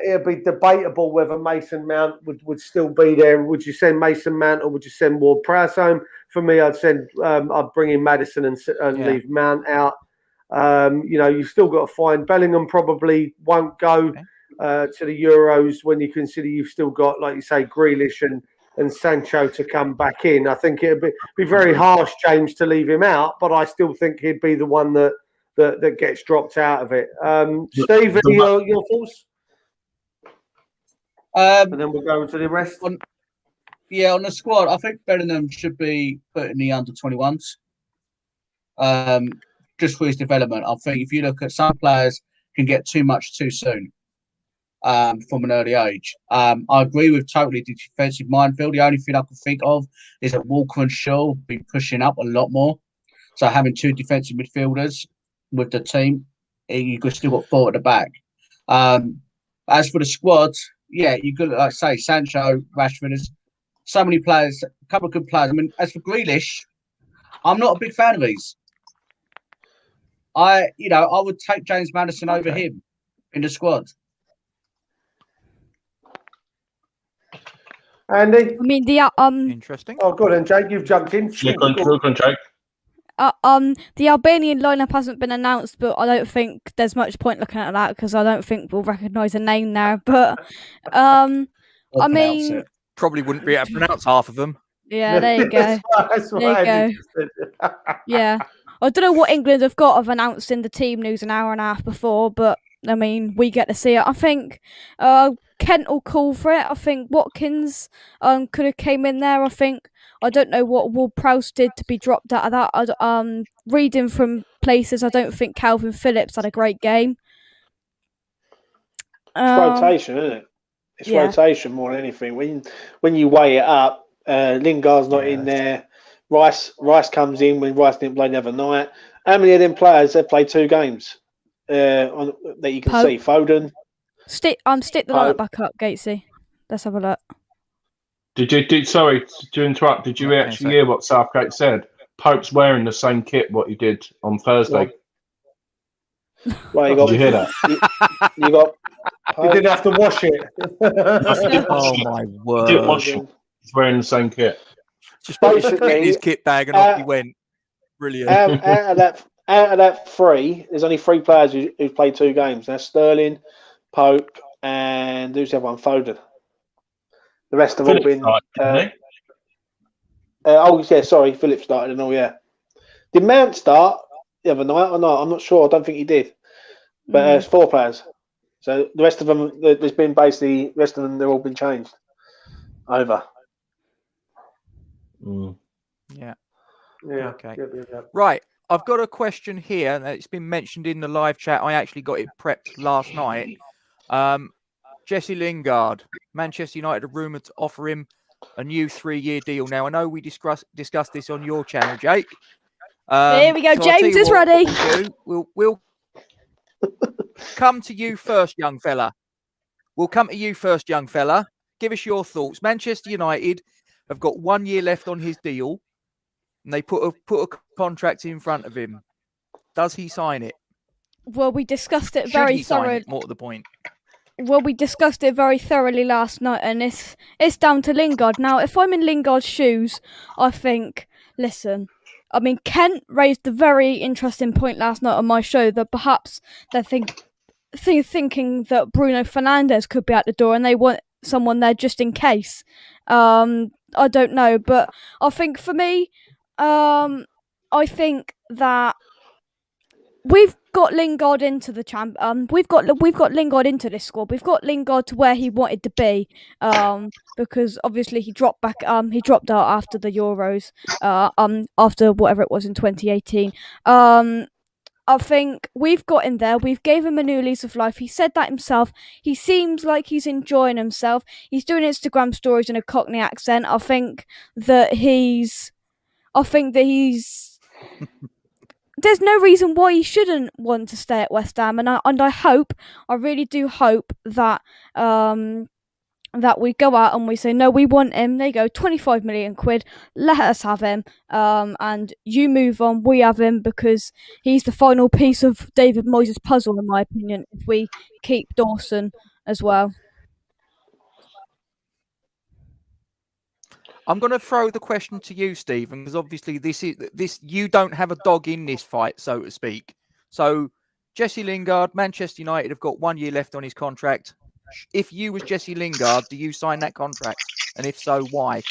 It'd be debatable whether Mason Mount would still be there. Would you send Mason Mount or would you send Ward-Prowse home? For me, I'd bring in Maddison and leave Mount out. You've still got to find Bellingham probably won't go to the Euros when you consider you've still got, like you say, Grealish and Sancho to come back in. I think it'd be very harsh, James, to leave him out, but I still think he'd be the one that gets dropped out of it. Steve, your thoughts? And then we'll go to the rest. Yeah, on the squad, I think Bellingham should be put in the under-21s. Just for his development. I think if you look at some players can get too much too soon from an early age. I agree with totally the defensive minefield. The only thing I can think of is that Walker and Shaw will be pushing up a lot more. So having two defensive midfielders with the team, you could still got four at the back. As for the squad, yeah, you could like say Sancho, Rashford. There's so many players, a couple of good players. I mean, as for Grealish, I'm not a big fan of these. I would take James Maddison over him in the squad. Andy? I mean, the Interesting. Oh, go on then, Jake. You've jumped in. Yeah, go on, Jake. the Albanian lineup hasn't been announced, but I don't think there's much point looking at that because I don't think we'll recognise a name there. But I mean, probably wouldn't be able to pronounce half of them. Yeah, there you go. That's There you go. Yeah. I don't know what England have got of announcing the team news an hour and a half before, but I mean, we get to see it. I think Kent will call for it. I think Watkins could have came in there. I don't know what Ward-Prowse did to be dropped out of that. Reading from places, I don't think Calvin Phillips had a great game. It's rotation, isn't it? It's rotation more than anything. When you weigh it up, Lingard's not in there. Rice comes in when Rice didn't play the other night. How many of them players have played 2 games that you can see? Foden. Stick the lineup back up, Gatesy. Let's have a look. Sorry to interrupt. Did you actually hear what Southgate said? Pope's wearing the same kit what he did on Thursday. Well, did you hear that? You got. You didn't have to wash it. Oh my word! He didn't wash it. He's wearing the same kit. Just basically in his kit bag and off he went. Brilliant. Out of that 3, there's only 3 players who've played 2 games. That's Sterling, Pope, and who's the other one? Foden. The rest have all been. Phillips started and all. Yeah. Did Mount start the other night or not? I'm not sure. I don't think he did. But there's 4 players. So the rest of them, there's been basically the rest of them. They've all been changed over. Yeah. Okay. Right. I've got a question here that it's been mentioned in the live chat. I actually got it prepped last night. Jesse Lingard, Manchester United are rumoured to offer him a new 3-year deal. Now, I know we discussed this on your channel, Jake. Here we go. So James is ready. We'll come to you first, young fella. We'll come to you first, young fella. Give us your thoughts. Manchester United have got 1 year left on his deal, and they put a contract in front of him. Does he sign it? Well, we discussed it very thoroughly. More to the point. Well, we discussed it very thoroughly last night, and it's down to Lingard. Now, if I'm in Lingard's shoes, I think, listen, I mean, Kent raised a very interesting point last night on my show that perhaps they're thinking that Bruno Fernandes could be at the door and they want someone there just in case. I don't know, but I think for me, I think that we've got Lingard into the we've got Lingard into this squad. We've got Lingard to where he wanted to be. Because obviously he dropped out after the Euros. After whatever it was in 2018. I think we've got him there. We've gave him a new lease of life. He said that himself. He seems like he's enjoying himself. He's doing Instagram stories in a Cockney accent. I think that he's there's no reason why he shouldn't want to stay at West Ham, and I really do hope that that we go out and we say, no, we want him. They go, 25 million quid, let us have him, and you move on, we have him, because he's the final piece of David Moyes' puzzle, in my opinion, if we keep Dawson as well. I'm going to throw the question to you, Stephen, because obviously this you don't have a dog in this fight, so to speak. So Jesse Lingard, Manchester United have got 1 year left on his contract. If you was Jesse Lingard, do you sign that contract? And if so, why?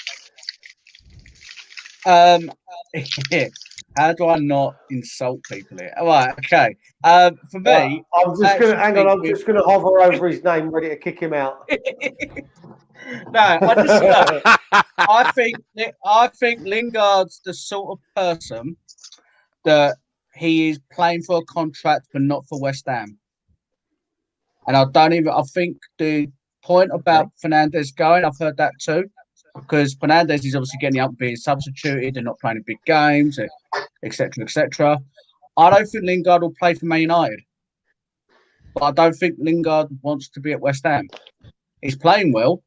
How do I not insult people here? All right, okay. For me, I'm just going to hang on. I'm just going to hover over his name, ready to kick him out. No, I think Lingard's the sort of person that he is playing for a contract, but not for West Ham. And I think the point about Fernandes going, I've heard that too, because Fernandes is obviously getting up, being substituted, and not playing in big games, etc., etc. I don't think Lingard will play for Man United, but I don't think Lingard wants to be at West Ham. He's playing well,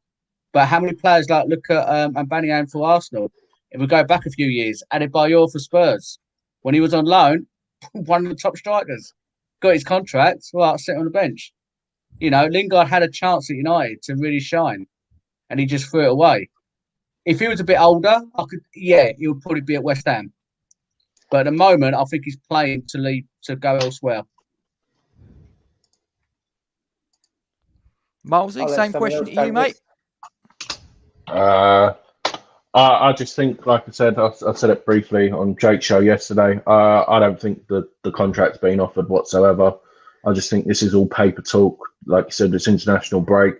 but how many players look at Albania for Arsenal? If we go back a few years, Adebayor for Spurs, when he was on loan, one of the top strikers, got his contract, well, sit on the bench. You know, Lingard had a chance at United to really shine, and he just threw it away. If he was a bit older, he would probably be at West Ham. But at the moment, I think he's playing to go elsewhere. Milesy, same question to you, mate. I just think, like I said it briefly on Jake's show yesterday. I don't think the contract's been offered whatsoever. I just think this is all paper talk. Like you said, it's international break.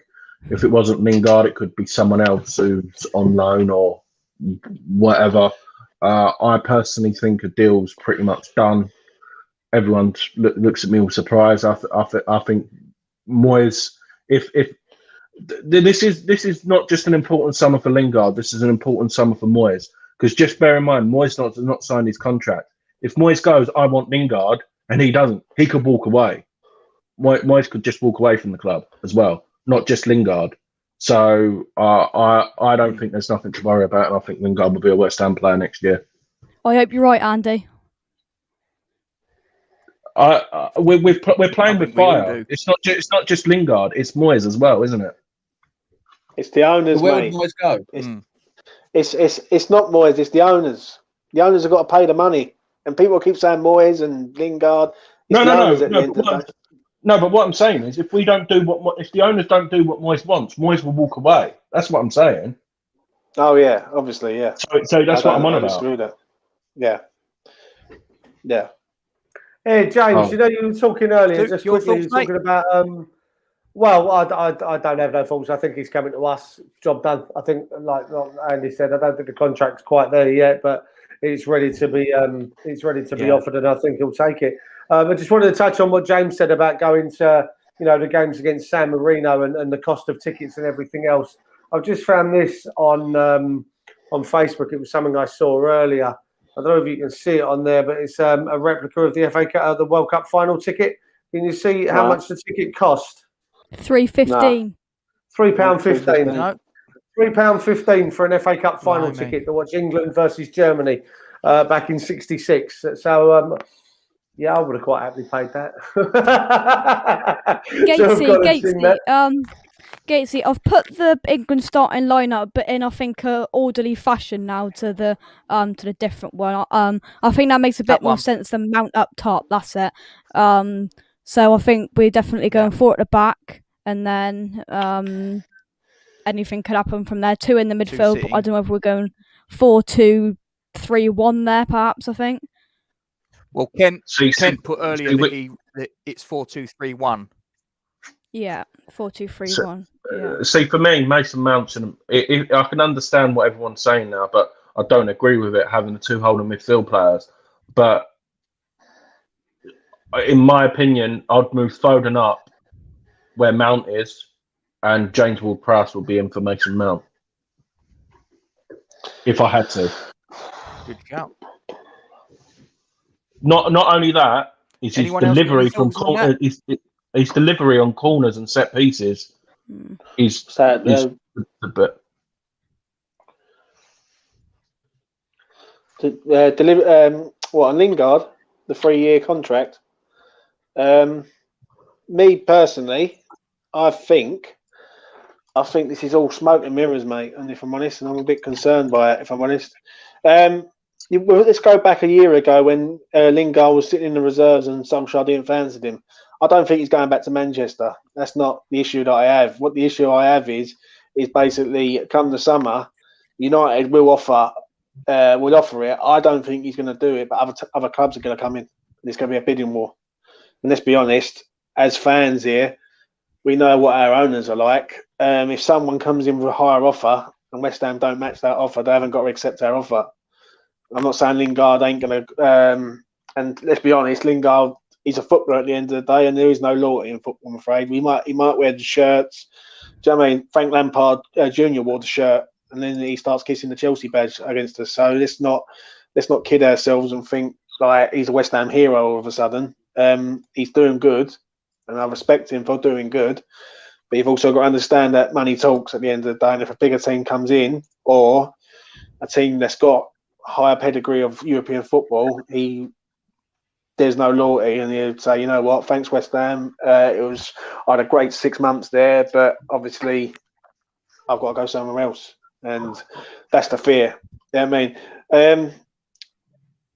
If it wasn't Lingard, it could be someone else who's on loan or whatever. I personally think a deal's pretty much done. Everyone looks at me with surprise. I think Moyes. If this is not just an important summer for Lingard, this is an important summer for Moyes. Because just bear in mind, Moyes not signed his contract. If Moyes goes, I want Lingard, and he doesn't, he could walk away. Moyes could just walk away from the club as well, not just Lingard. So I don't think there's nothing to worry about, and I think Lingard will be a West Ham player next year. I hope you're right, Andy. We're playing with fire. It's not just Lingard. It's Moyes as well, isn't it? It's the owners. Where mate. would Moyes go? It's not Moyes. It's the owners. The owners have got to pay the money, and people keep saying Moyes and Lingard. No, but what I'm saying is, if the owners don't do what Moyes wants, Moyes will walk away. That's what I'm saying. Oh yeah, obviously, yeah. So that's what I'm on about. That. Yeah. Hey James, you know you were talking earlier. Just quickly, you were talking about. Well, I don't have no thoughts. I think he's coming to us. Job done. I think, like Andy said, I don't think the contract's quite there yet, but it's ready to be. It's ready to be offered, and I think he'll take it. I just wanted to touch on what James said about going to, the games against San Marino and the cost of tickets and everything else. I've just found this on Facebook. It was something I saw earlier. I don't know if you can see it on there, but it's a replica of the the World Cup final ticket. Can you see how much the ticket cost? £3.15. £3.15. No. £3.15 for an FA Cup final ticket to watch England versus Germany back in '66. So, I would have quite happily paid that. Gatesy, I've put the England starting lineup, but in I think a orderly fashion now to the different one. I think that makes a bit more sense than Mount up top. That's it. So I think we're definitely going forward at the back, and then anything could happen from there. 2 in the midfield. But I don't know if we're going 4-2-3-1 there. Perhaps I think. Well, Ken put earlier that it's 4-2-3-1. Yeah, 4-2-3-1. See, for me, Mason Mount's I can understand what everyone's saying now, but I don't agree with it having the 2 holding midfield players. But in my opinion, I'd move Foden up where Mount is, and James Ward-Prowse will be in for Mason Mount if I had to. Good shout. Not only that, it's his delivery from his delivery on corners and set pieces. He's the bit. On Lingard, the 3-year contract. Me personally, I think this is all smoke and mirrors, mate. And if I'm honest, and I'm a bit concerned by it, if I'm honest. Let's go back a year ago when Lingard was sitting in the reserves and Solskjaer didn't fancy him. I don't think he's going back to Manchester. That's not the issue that I have. What the issue I have is basically come the summer, United will offer would offer it. I don't think he's going to do it, but other clubs are going to come in. There's going to be a bidding war. And let's be honest, as fans here, we know what our owners are like. If someone comes in with a higher offer and West Ham don't match that offer, they haven't got to accept our offer. I'm not saying Lingard ain't going to. And let's be honest, Lingard, he's a footballer at the end of the day, and there is no loyalty in football, I'm afraid. He might wear the shirts. Do you know what I mean? Frank Lampard Jr. wore the shirt, and then he starts kissing the Chelsea badge against us. So let's not kid ourselves and think like he's a West Ham hero all of a sudden. He's doing good, and I respect him for doing good. But you've also got to understand that money talks at the end of the day. And if a bigger team comes in, or a team that's got higher pedigree of European football, there's no loyalty, and he'd say, you know what, thanks West Ham. I had a great 6 months there, but obviously I've got to go somewhere else, and that's the fear. You know what I mean?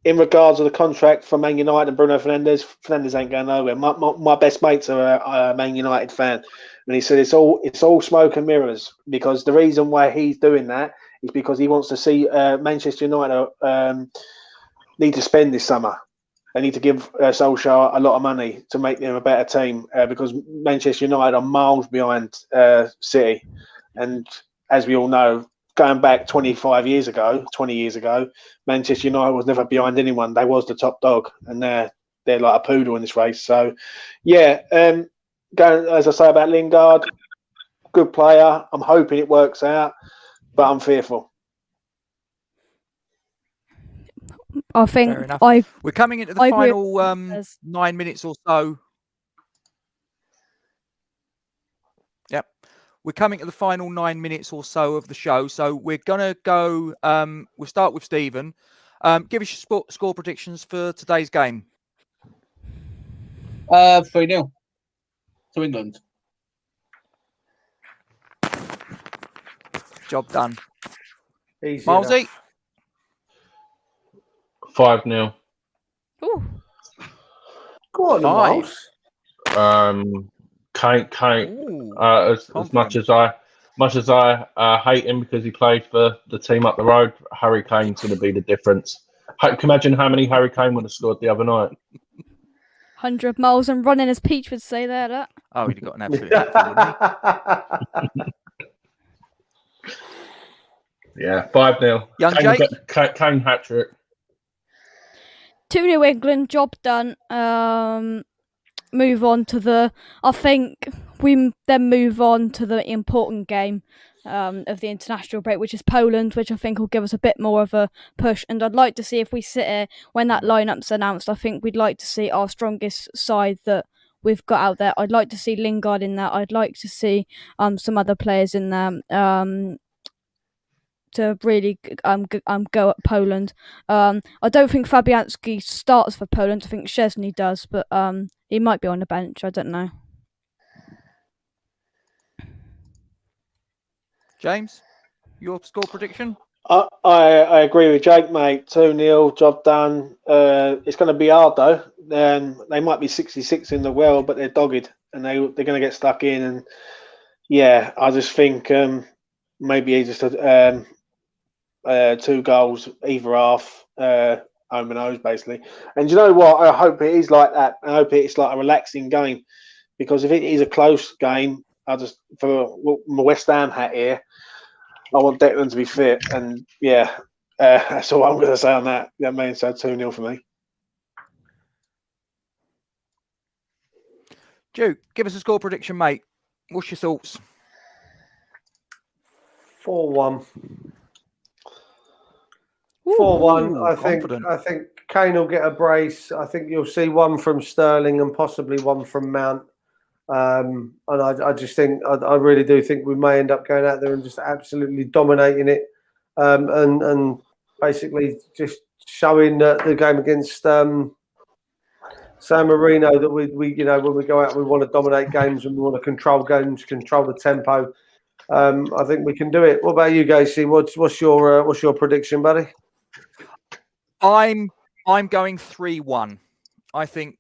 In regards to the contract for Man United and Bruno Fernandes ain't going nowhere. My best mates are a Man United fan, and he said it's all smoke and mirrors, because the reason why he's doing that is because he wants to see Manchester United need to spend this summer. They need to give Solskjaer a lot of money to make them a better team, because Manchester United are miles behind City. And as we all know, going back 20 years ago, Manchester United was never behind anyone. They was the top dog, and they're like a poodle in this race. So, yeah, going, as I say about Lingard, good player. I'm hoping it works out, but I'm fearful. I think Fair enough. We're coming into the final 9 minutes or so. Yep. We're coming to the final 9 minutes or so of the show. So we're going to go, we'll start with Stephen. Give us your score predictions for today's game. 3-0 to England. Job done. Easy Milesy? enough. 5-0. Ooh. Go on, 5. Miles. Kane. As much as I hate him because he played for the team up the road, Harry Kane's going to be the difference. Can you imagine how many Harry Kane would have scored the other night? 100 miles and running, as Peach would say there. That. Oh, he'd have got an absolute hat, wouldn't he? Yeah, 5-0. Young Jake? Kane hat-trick. 2-0 England, job done. Move on to I think we then move on to the important game of the international break, which is Poland, which I think will give us a bit more of a push. And I'd like to see, if we sit here when that lineup's announced, I think we'd like to see our strongest side that we've got out there. I'd like to see Lingard in there. I'd like to see some other players in there to really go at Poland. I don't think Fabianski starts for Poland. I think Szczesny does, but he might be on the bench. I don't know. James, your score prediction? I agree with Jake, mate. 2-0, job done. It's going to be hard, though. They might be 66 in the world, but they're dogged, and they're going to get stuck in. And, yeah, I just think maybe just 2 goals, either half, home and hose, basically. And you know what? I hope it is like that. I hope it's like a relaxing game, because if it is a close game, for my West Ham hat here, I want Declan to be fit. And yeah, that's all I'm going to say on that. You know what I mean? So 2-0 for me. Duke, give us a score prediction, mate. What's your thoughts? 4-1. 4-1. I think Kane will get a brace. I think you'll see one from Sterling and possibly one from Mount. And I just think, I really do think we may end up going out there and just absolutely dominating it, and basically just showing the game against San Marino that we when we go out, we want to dominate games and we want to control games, control the tempo. I think we can do it. What about you, Gatesy? What's your prediction, buddy? I'm going 3-1. I think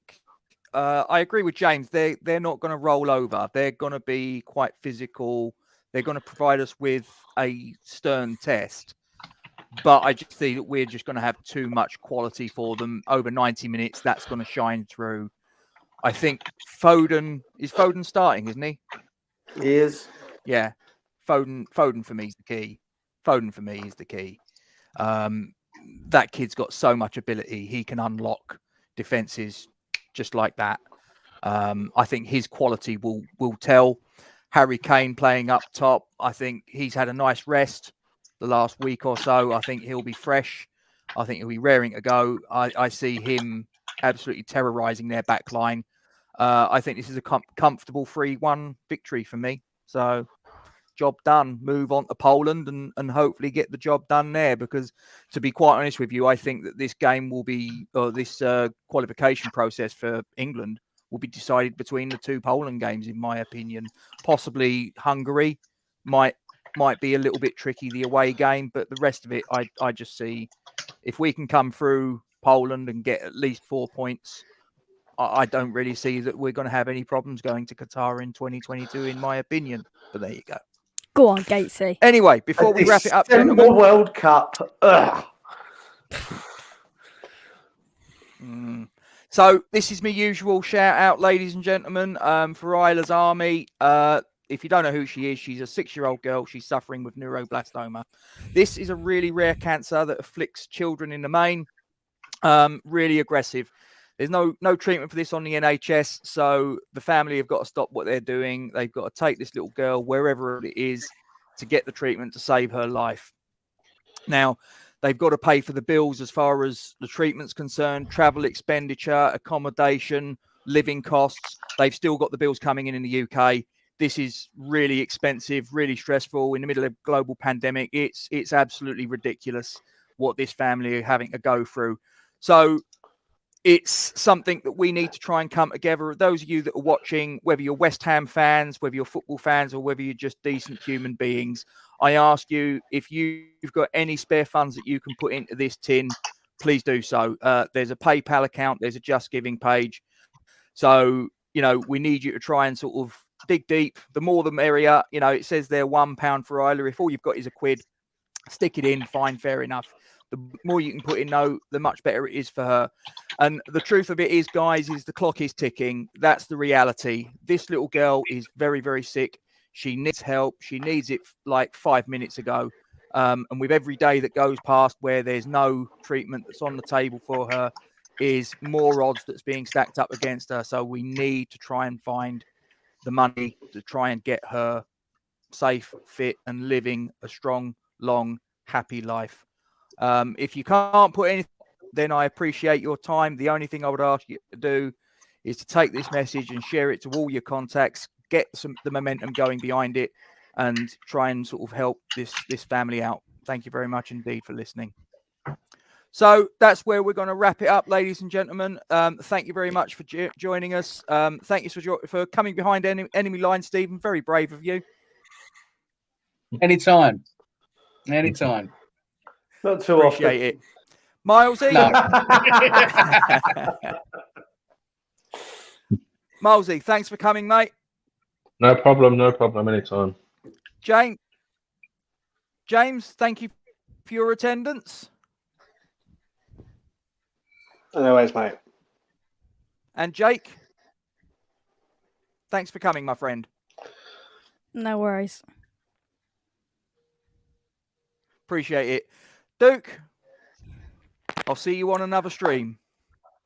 I agree with James. They're not going to roll over. They're going to be quite physical. They're going to provide us with a stern test. But I just see that we're just going to have too much quality for them over 90 minutes. That's going to shine through. I think Foden starting, isn't he? He is. Yeah. Foden for me is the key. Foden for me is the key. That kid's got so much ability. He can unlock defenses just like that. I think his quality will tell. Harry Kane playing up top. I think he's had a nice rest the last week or so. I think he'll be fresh. I think he'll be raring to go. I see him absolutely terrorising their back line. I think this is a comfortable 3-1 victory for me. So, job done. Move on to Poland and hopefully get the job done there. Because, to be quite honest with you, I think that this game will be, or this qualification process for England will be decided between the two Poland games, in my opinion. Possibly Hungary might be a little bit tricky, the away game, but the rest of it, I just see if we can come through Poland and get at least 4 points, I don't really see that we're going to have any problems going to Qatar in 2022, in my opinion. But there you go. Go on, Gatesy. Anyway, before we wrap it up, gentlemen. World Cup. Ugh. So this is my usual shout out, ladies and gentlemen, for Isla's Army. If you don't know who she is, she's a 6-year-old girl. She's suffering with neuroblastoma. This is a really rare cancer that afflicts children in the main. Really aggressive. There's no treatment for this on the NHS, so the family have got to stop what they're doing. They've got to take this little girl wherever it is to get the treatment to save her life. Now, they've got to pay for the bills as far as the treatment's concerned, travel expenditure, accommodation, living costs. They've still got the bills coming in the UK. This is really expensive, really stressful in the middle of a global pandemic. It's absolutely ridiculous what this family are having to go through. So it's something that we need to try and come together. Those of you that are watching, whether you're West Ham fans, whether you're football fans, or whether you're just decent human beings, I ask you, if you've got any spare funds that you can put into this tin, please do so. There's a PayPal account. There's a Just Giving page. So, we need you to try and sort of dig deep. The more the merrier. It says there £1 for Isla. If all you've got is a quid, stick it in. Fine, fair enough. The more you can put in, the much better it is for her. And the truth of it is, guys, is the clock is ticking. That's the reality. This little girl is very, very sick. She needs help. She needs it like 5 minutes ago. And with every day that goes past where there's no treatment that's on the table for her, is more odds that's being stacked up against her. So we need to try and find the money to try and get her safe, fit, and living a strong, long, happy life. If you can't put anything, then I appreciate your time. The only thing I would ask you to do is to take this message and share it to all your contacts, get the momentum going behind it, and try and sort of help this family out. Thank you very much indeed for listening. So that's where we're going to wrap it up, ladies and gentlemen. Thank you very much for joining us. Thank you for coming behind enemy line, Stephen. Very brave of you. Anytime. Not too Appreciate it. Milesy? No. Milesy, thanks for coming, mate. No problem. Anytime. James, thank you for your attendance. No worries, mate. And Jake, thanks for coming, my friend. No worries. Appreciate it. Duke, I'll see you on another stream.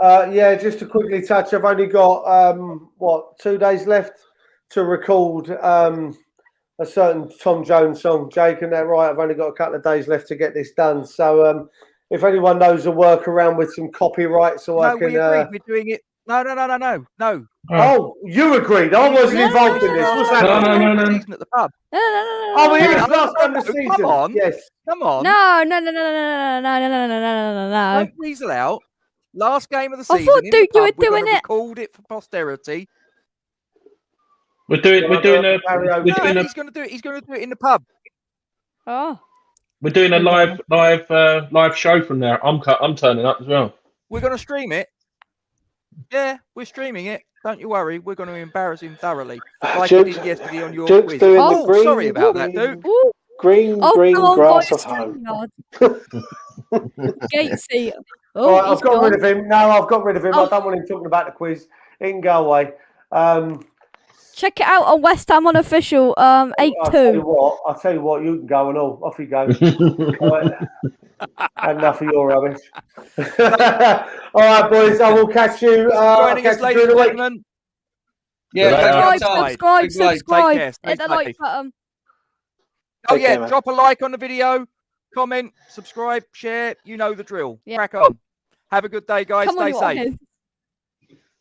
Yeah, just to quickly touch, I've only got 2 days left to record a certain Tom Jones song. Jake, isn't that right? I've only got a couple of days left to get this done. So if anyone knows a workaround with some copyright, so I can. We agreed. We're doing it. No. Oh, you agreed. I wasn't involved in this. What's happening? No. Season at the pub. Oh, we had last time the season. Come on. Yes. Come on. No. Don't weasel out. Last game of the I season. thought, in Duke, the you pub, were doing we're gonna it. Record it for posterity. We're doing He's going to do it. He's going to do it in the pub. Oh. We're doing a live show from there. I'm turning up as well. We're going to stream it. Yeah, we're streaming it. Don't you worry. We're going to embarrass him thoroughly, like you did yesterday on your quiz. Doing Oh, sorry about that, Duke. green come on, grass boys, of home. Gatesy. All Oh, right, he's I've got gone. rid of him. No, I've got rid of him. Oh. I don't want him talking about the quiz. He can go away. Check it out on West Ham Unofficial. 8-2. I'll tell you what, you can go and all. Off you go. Right. Enough of your rubbish. All right, boys. I will catch you. Joining us, catch you ladies during and the week. gentlemen. Yeah, Subscribe. Take care. Stay Hit that like safe. button. Oh Take yeah, care, man. drop a like on the video, comment, subscribe, share. You know the drill. Yeah. Crack on. Have a good day, guys. Come on, Stay you safe. old heads.